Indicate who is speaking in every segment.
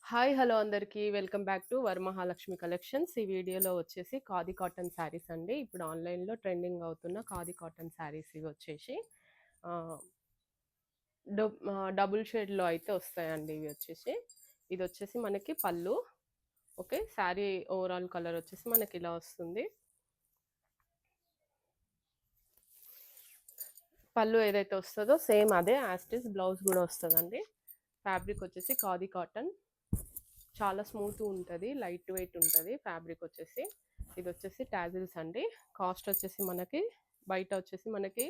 Speaker 1: Hi! Hello అందరికీ. Welcome back to Varamahalakshmi collections. ఈ వీడియోలో వచ్చేసి ఖాదీ కాటన్ శారీస్ అండి. ఇప్పుడు ఆన్‌లైన్‌లో ట్రెండింగ్ అవుతున్న ఖాదీ కాటన్ శారీస్ ఇవొచ్చేసి ఆహ్, డబుల్ షేడ్‌లో అయితే వస్తాయండి ఇవి వచ్చేసి. ఇదొచ్చేసి మనకి పళ్ళు. ఓకే. శారీ ఓవరాల్ కలర్ వచ్చేసి మనకిలా వస్తుంది. పళ్ళు ఏదైతే వస్తదో సేమ్ అదే యాజ్ ఇట్ ఈజ్ బ్లౌజ్ గూడా వస్తదండి. ఫ్యాబ్రిక్ వచ్చేసి ఖాదీ కాటన్. చాలా స్మూత్ ఉంటది. లైట్ వెయిట్ ఉంటది ఫ్యాబ్రిక్ వచ్చేసి. ఇదొచ్చేసి టాజిల్స్ అండి. కాస్ట్ వచ్చేసి మనకి బయట వచ్చేసి మనకి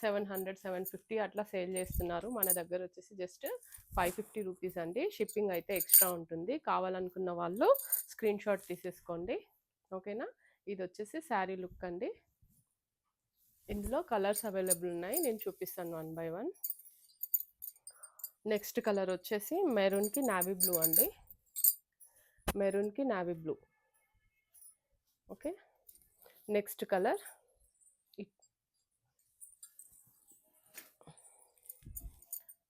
Speaker 1: 700, 750 అట్లా సేల్ చేస్తున్నారు. మన దగ్గర వచ్చేసి జస్ట్ 550 రూపీస్ అండి. షిప్పింగ్ అయితే ఎక్స్ట్రా ఉంటుంది. కావాలనుకున్న వాళ్ళు స్క్రీన్ షాట్ తీసేసుకోండి. ఓకేనా? ఇదొచ్చేసి శారీ లుక్ అండి. ఇందులో కలర్స్ అవైలబుల్ ఉన్నాయి. నేను చూపిస్తాను one by one. Next colour వచ్చేసి మెరూన్‌కి నావీ బ్లూ అండి. మెరూన్‌కి navy blue. Okay. Next colour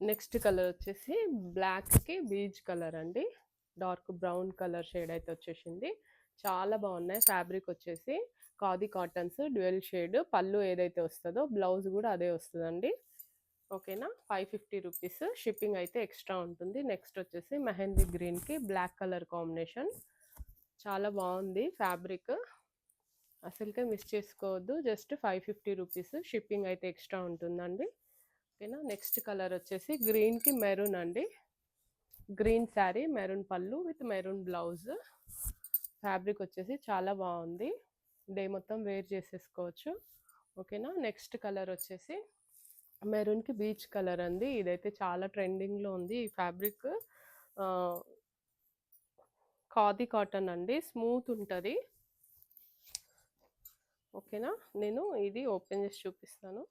Speaker 1: next colour వచ్చేసి బ్లాక్‌కి బీజ్ కలర్ అండి. డార్క్ బ్రౌన్ కలర్ షేడ్ అయితే వచ్చేసింది. చాలా బాగున్నాయి. ఫ్యాబ్రిక్ వచ్చేసి ఖాదీ కాటన్స్ డ్యూయల్ షేడ్. పళ్ళు ఏదైతే వస్తదో బ్లౌజ్ కూడా అదే వస్తదండి. ఓకేనా? 550 రూపీస్. షిప్పింగ్ అయితే ఎక్స్ట్రా ఉంటుంది. నెక్స్ట్ వచ్చేసి మెహందీ గ్రీన్‌కి బ్లాక్ కలర్ కాంబినేషన్. చాలా బాగుంది ఫ్యాబ్రిక్. అసలుకే మిస్ చేసుకోవద్దు. Just 550 rupees. షిప్పింగ్ అయితే ఎక్స్ట్రా ఉంటుందండి. ఓకేనా? నెక్స్ట్ కలర్ వచ్చేసి గ్రీన్‌కి మెరూన్ అండి. గ్రీన్ శారీ, మెరూన్ పళ్ళు విత్ మెరూన్ బ్లౌజ్. ఫ్యాబ్రిక్ వచ్చేసి చాలా బాగుంది. డే మొత్తం వేర్ చేసేసుకోవచ్చు. ఓకేనా? నెక్స్ట్ కలర్ వచ్చేసి మెరూన్‌కి బీచ్ కలర్ అండి. ఇదైతే చాలా ట్రెండింగ్‌లో ఉంది ఈ ఫ్యాబ్రిక్. ఆహ్, ఖాదీ కాటన్ అండి. స్మూత్ ఉంటది. ఓకేనా? నేను ఇది ఓపెన్ చేసి చూపిస్తాను.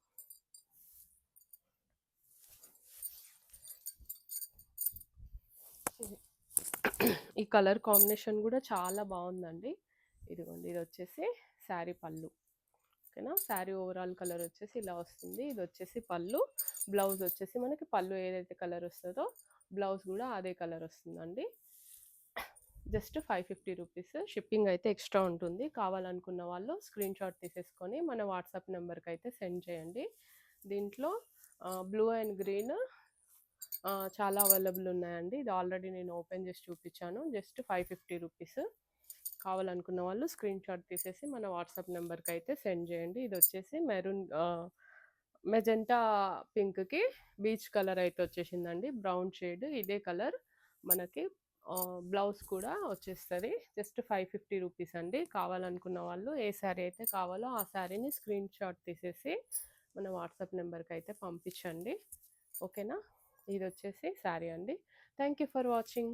Speaker 1: ఈ కలర్ కాంబినేషన్ కూడా చాలా బాగుందండి. ఇదిగోండి ఇది వచ్చేసి శారీ పళ్ళు. ఓకేనా? శారీ ఓవరాల్ కలర్ వచ్చేసి ఇలా వస్తుంది. ఇది వచ్చేసి పళ్ళు. బ్లౌజ్ వచ్చేసి మనకి పళ్ళు ఏదైతే కలర్ వస్తుందో బ్లౌజ్ కూడా అదే కలర్ వస్తుందండి. Just 550 rupees. షిప్పింగ్ అయితే ఎక్స్ట్రా ఉంటుంది. కావాలనుకున్న వాళ్ళు స్క్రీన్ షాట్ తీసేసుకొని మన వాట్సాప్ నెంబర్కి అయితే సెండ్ చేయండి. దీంట్లో బ్లూ అండ్ గ్రీన్ చాలా అవైలబుల్ ఉన్నాయండి. ఇది ఆల్రెడీ నేను ఓపెన్ చేసి చూపించాను. Just 550 rupees. కావాలనుకున్న వాళ్ళు స్క్రీన్ షాట్ తీసేసి మన వాట్సాప్ నెంబర్కి అయితే సెండ్ చేయండి. ఇది వచ్చేసి మెరూన్ మెజెంటా పింక్కి బీచ్ కలర్ అయితే వచ్చేసిందండి. బ్రౌన్ షేడ్ ఇదే కలర్ మనకి బ్లౌజ్ కూడా వచ్చేస్తుంది. జస్ట్ 550 రూపీస్ అండి. కావాలనుకున్న వాళ్ళు ఏ శారీ అయితే కావాలో ఆ శారీని స్క్రీన్ షాట్ తీసేసి మన వాట్సాప్ నెంబర్కి అయితే పంపించండి. ఓకేనా? ఇది వచ్చేసి శారీ అండి. Thank you for watching.